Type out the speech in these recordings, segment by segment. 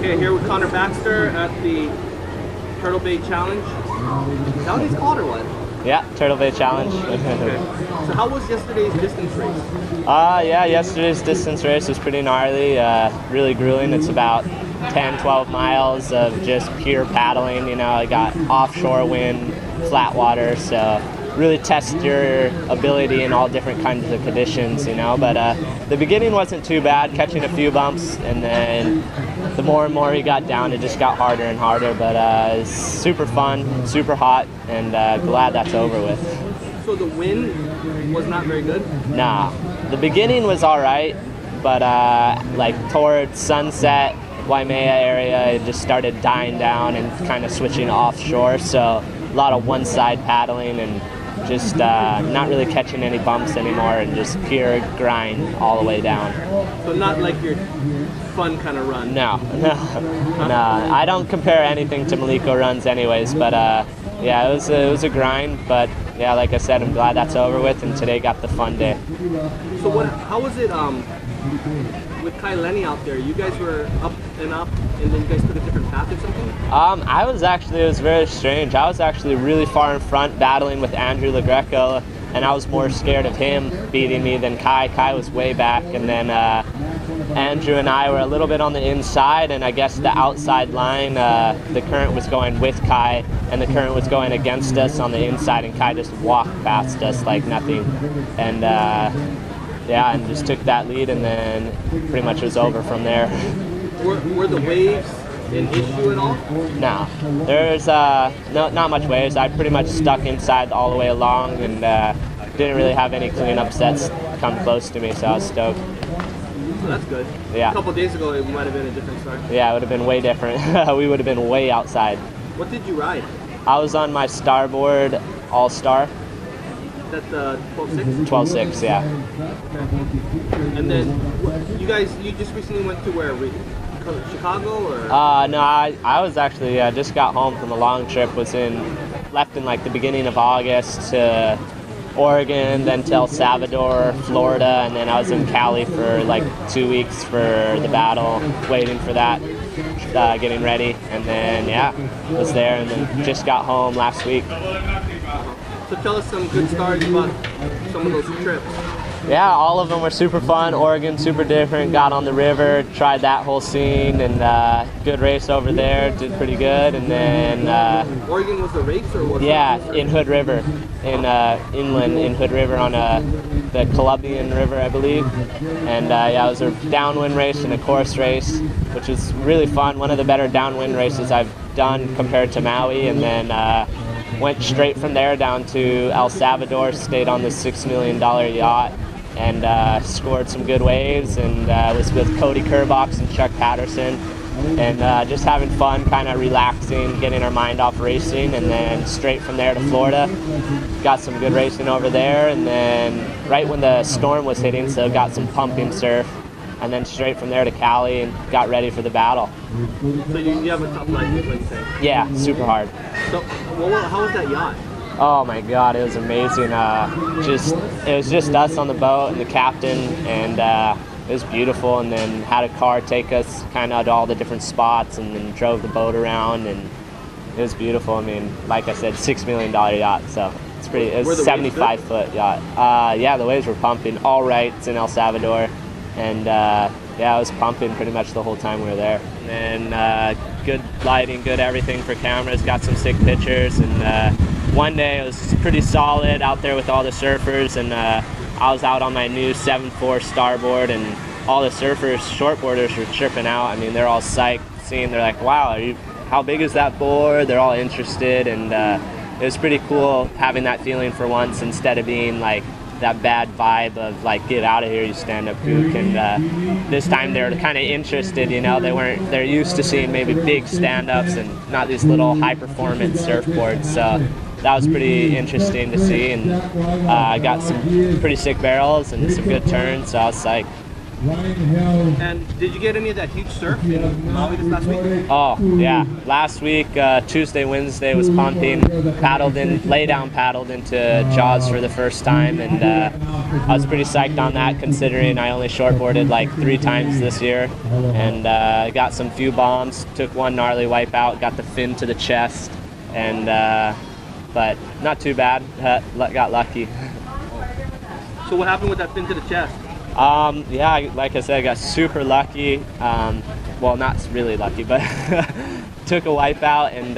Okay, here with Connor Baxter at the Turtle Bay Challenge. Is that what it's called or what? Yeah, Turtle Bay Challenge. Okay. So how was yesterday's distance race? Yeah, yesterday's distance race was pretty gnarly, really grueling. It's about 10-12 miles of just pure paddling. You know, I got offshore wind, flat water, so really test your ability in all different kinds of conditions, you know. But the beginning wasn't too bad, catching a few bumps, and then the more and more you got down, it just got harder and harder. But it's super fun, super hot, and glad that's over with. So the wind was not very good? Nah, the beginning was all right, but like towards sunset, Waimea area, it just started dying down and kind of switching offshore. So a lot of one-side paddling and just not really catching any bumps anymore, and just pure grind all the way down. So not like your fun kind of run? No. I don't compare anything to Maliko runs anyways, but yeah, it was a grind, but yeah, like I said, I'm glad that's over with, and today got the fun day. So how was it with Kai Lenny out there? You guys were up, and then you guys took a different path or something? It was very strange. I was actually really far in front battling with Andrew LaGreco, and I was more scared of him beating me than Kai. Kai was way back, and then Andrew and I were a little bit on the inside, and I guess the outside line, the current was going with Kai, and the current was going against us on the inside, and Kai just walked past us like nothing. And yeah, and just took that lead, and then pretty much it was over from there. Were the waves an issue at all? No, there's not much waves. I pretty much stuck inside all the way along, and didn't really have any cleanup sets come close to me, so I was stoked. So that's good. Yeah. A couple of days ago, it might have been a different start. Yeah, it would have been way different. We would have been way outside. What did you ride? I was on my Starboard All-Star. That's the 12.6? 12.6, yeah. Okay. And then, you just recently went to where? Chicago or? No, I was actually just got home from a long trip. Left in like the beginning of August to Oregon, then to El Salvador, Florida, and then I was in Cali for like 2 weeks for the battle, waiting for that, getting ready, and then yeah, was there, and then just got home last week. So tell us some good stories about some of those trips. Yeah, all of them were super fun. Oregon, super different. Got on the river, tried that whole scene, and good race over there. Did pretty good, and then Oregon was the race, or was in Hood River, inland in Hood River on the Columbian River, I believe. And yeah, it was a downwind race and a course race, which was really fun. One of the better downwind races I've done compared to Maui, and then went straight from there down to El Salvador, stayed on the $6 million yacht, and scored some good waves, and was with Cody Kerbox and Chuck Patterson, and just having fun, kind of relaxing, getting our mind off racing, and then straight from there to Florida. Got some good racing over there, and then right when the storm was hitting, so got some pumping surf, and then straight from there to Cali and got ready for the battle. So you have a tough life, like you say? Yeah, super hard. So how was that yacht? Oh my God, it was amazing. It was just us on the boat and the captain, and it was beautiful. And then had a car take us kind of to all the different spots, and then drove the boat around, and it was beautiful. I mean, like I said, $6 million yacht, so it was a 75-foot yacht. Yeah, the waves were pumping. All right, it's in El Salvador, and yeah, I was pumping pretty much the whole time we were there. And good lighting, good everything for cameras. Got some sick pictures, and one day it was pretty solid out there with all the surfers, and I was out on my new 7.4 Starboard, and all the surfers, shortboarders were tripping out. I mean, they're all psyched seeing. They're like, "Wow, how big is that board?" They're all interested, and it was pretty cool having that feeling for once, instead of being like that bad vibe of like, "Get out of here, you stand-up kook." And this time they were kind of interested, you know. They're used to seeing maybe big stand-ups and not these little high-performance surfboards. So that was pretty interesting to see, and I got some pretty sick barrels and some good turns, so I was psyched. And did you get any of that huge surf in Maui this last week? Oh, yeah. Last week, Tuesday, Wednesday was pumping, lay down paddled into Jaws for the first time, and I was pretty psyched on that considering I only shortboarded like 3 times this year, and got some few bombs, took one gnarly wipeout, got the fin to the chest, and but not too bad, got lucky. So what happened with that fin to the chest? Yeah, like I said, I got super lucky. Well, not really lucky, but took a wipeout, and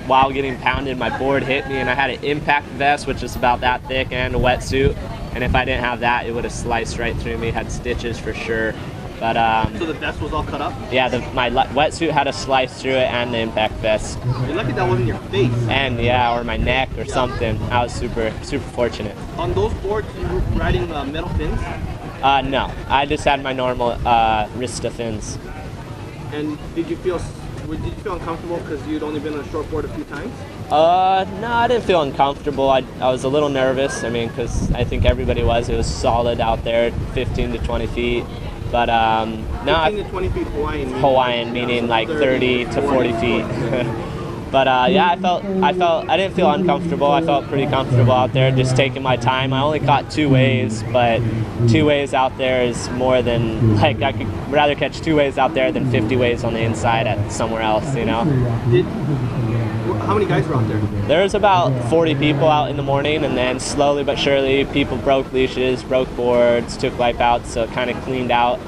while getting pounded, my board hit me, and I had an impact vest, which is about that thick, and a wetsuit. And if I didn't have that, it would have sliced right through me. Had stitches for sure. But so the vest was all cut up? Yeah, my wetsuit had a slice through it, and the impact vest. You're lucky that wasn't your face. And yeah, or my neck or something. I was super fortunate. On those boards, you were riding metal fins? No, I just had my normal Rista fins. And did you feel uncomfortable because you'd only been on a shortboard a few times? No, I didn't feel uncomfortable. I was a little nervous. I mean, because I think everybody was. It was solid out there, 15 to 20 feet. But no, 15 to 20 feet Hawaiian. Hawaiian meaning like 30 to 40 feet. But yeah, I didn't feel uncomfortable. I felt pretty comfortable out there, just taking my time. I only caught 2 waves, but 2 waves out there is more than, like, I could rather catch 2 waves out there than 50 waves on the inside at somewhere else, you know? How many guys were out there? There was about 40 people out in the morning, and then slowly but surely people broke leashes, broke boards, took wipeouts, so it kind of cleaned out.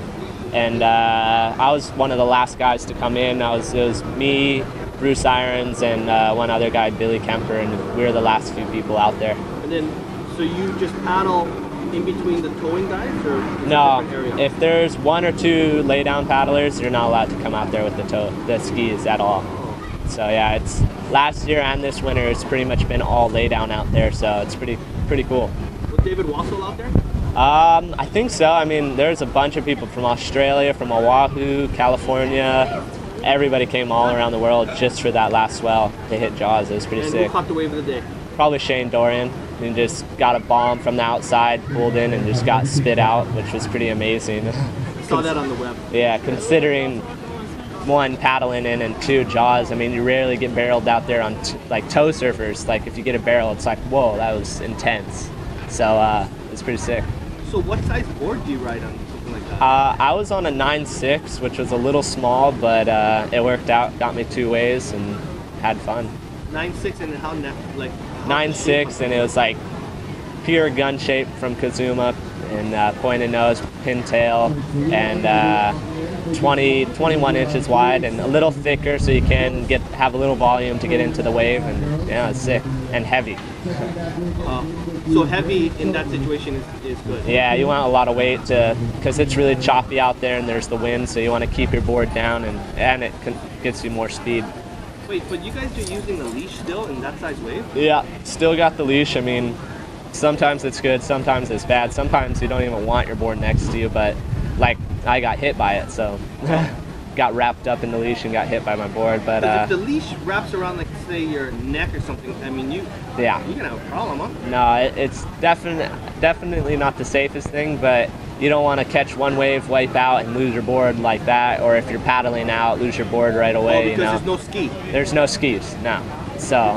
And I was one of the last guys to come in. It was me, Bruce Irons, and one other guy, Billy Kemper, and we were the last few people out there. And then, so you just paddle in between the towing guys, or no? If there's 1 or 2 lay down paddlers, you're not allowed to come out there with the skis at all. So yeah, it's last year and this winter, it's pretty much been all lay down out there. So it's pretty cool. Was David Wassel out there? I think so. I mean, there's a bunch of people from Australia, from Oahu, California. Everybody came all around the world just for that last swell to hit Jaws. It was pretty sick. And who caught the wave of the day? Probably Shane Dorian. And just got a bomb from the outside, pulled in, and just got spit out, which was pretty amazing. I saw that on the web. Yeah, considering 1, paddling in, and 2, Jaws. I mean, you rarely get barreled out there on like tow surfers. Like if you get a barrel, it's like, whoa, that was intense. So it's pretty sick. So what size board do you ride on? Like that? I was on a 9.6, which was a little small, but it worked out. Got me 2 ways and had fun. 9.6, and how 9.6, and it was like pure gun shape from Kazuma, and pointed nose, pintail, and 21 inches wide, and a little thicker, so you can have a little volume to get into the wave, and yeah, it's sick and heavy. So heavy in that situation is good. Yeah, you want a lot of weight because it's really choppy out there, and there's the wind, so you want to keep your board down, and it gets you more speed. Wait, but you guys are using the leash still in that size wave? Yeah, still got the leash. I mean, sometimes it's good, sometimes it's bad. Sometimes you don't even want your board next to you, but like I got hit by it, so got wrapped up in the leash and got hit by my board. But if the leash wraps around, like, say, your neck or something, I mean, you're gonna have a problem, huh? No, it's definitely not the safest thing, but you don't want to catch one wave, wipe out, and lose your board like that, or if you're paddling out, lose your board right away. Because there's no ski. There's no skis, no. So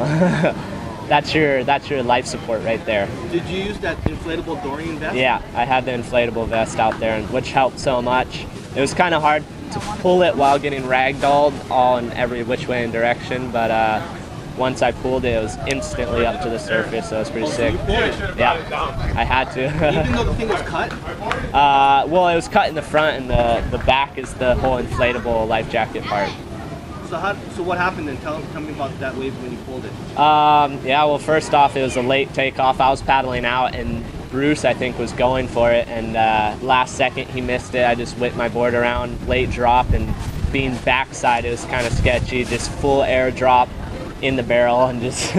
that's your life support right there. Did you use that inflatable Dorian vest? Yeah, I had the inflatable vest out there, which helped so much. It was kind of hard to pull it while getting ragdolled all in every which way and direction, but once I pulled it, it was instantly up to the surface, so it was pretty sick. You pulled it? Yeah, I had to. Even though the thing was cut? Well, it was cut in the front, and the back is the whole inflatable life jacket part. So what happened then? Tell me about that wave when you pulled it. Yeah, well, first off, it was a late takeoff. I was paddling out, and Bruce, I think, was going for it, and last second he missed it. I just whipped my board around, late drop, and being backside, it was kind of sketchy. Just full air drop in the barrel, and just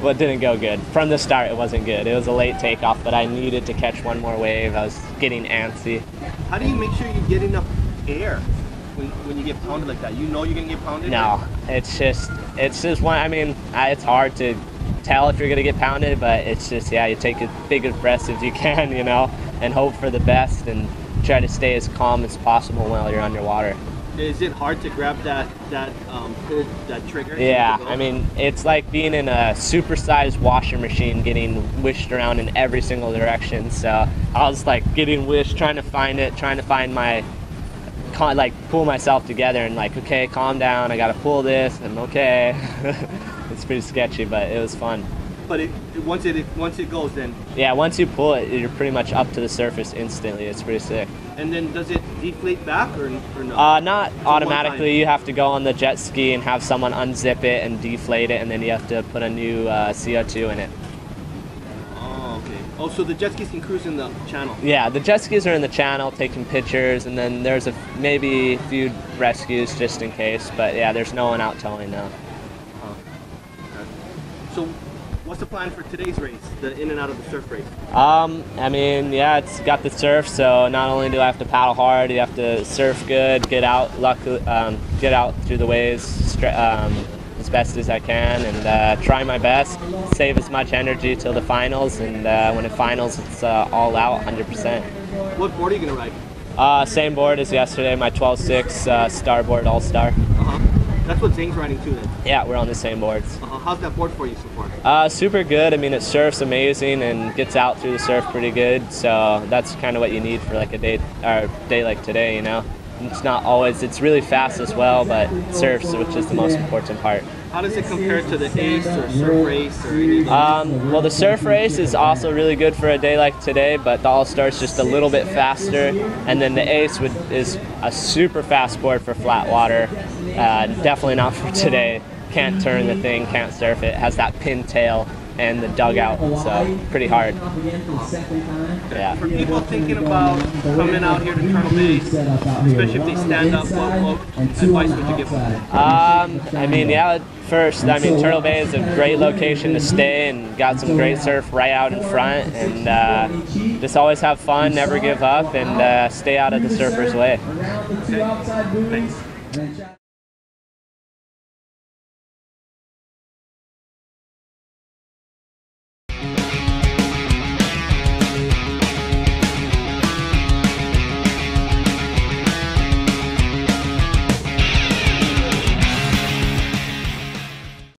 well, it didn't go good. From the start, it wasn't good. It was a late takeoff, but I needed to catch one more wave. I was getting antsy. How do you make sure you get enough air when you get pounded like that? You know you're gonna get pounded? No, it's just one. I mean, it's hard to tell if you're gonna get pounded, but it's just, yeah, you take as big a breath as you can, you know, and hope for the best. And try to stay as calm as possible while you're underwater. Is it hard to grab that pull, that trigger? Yeah, I mean, it's like being in a supersized washer machine getting wished around in every single direction. So I was like getting wished, trying to find my, like pull myself together and like, okay, calm down, I gotta pull this, and okay. It's pretty sketchy, but it was fun. But once it goes, then yeah, once you pull it, you're pretty much up to the surface instantly. It's pretty sick. And then does it deflate back or no? Not automatically. You have to go on the jet ski and have someone unzip it and deflate it, and then you have to put a new CO2 in it. Oh, okay. Oh, so the jet skis can cruise in the channel? Yeah, the jet skis are in the channel taking pictures, and then there's maybe a few rescues just in case. But yeah, there's no one out towing now. Oh, okay. So what's the plan for today's race, the in and out of the surf race? I mean, yeah, it's got the surf, so not only do I have to paddle hard, you have to surf good, get out through the waves as best as I can, and try my best, save as much energy till the finals, and when it finals, it's all out, 100%. What board are you gonna ride? Same board as yesterday, my 12.6 Starboard All-Star. That's what Zing's riding too then? Yeah, we're on the same boards. How's that board for you so far? Super good. I mean, it surfs amazing and gets out through the surf pretty good. So that's kind of what you need for like a day like today, you know. It's not always, it's really fast as well, but it surfs, which is the most important part. How does it compare to the Ace or surf race or anything? Well, the surf race is also really good for a day like today, but the All-Star is just a little bit faster. And then the Ace is a super fast board for flat water. Definitely not for today. Can't turn the thing, can't surf it. It has that pin tail and the dugout, so pretty hard. Yeah. For people thinking about coming out here to Turtle Bay, especially if they stand up, what advice would you give them? I mean, yeah, first, I mean, Turtle Bay is a great location to stay and got some great surf right out in front, and just always have fun, never give up, and stay out of the surfer's way. Okay. Thanks.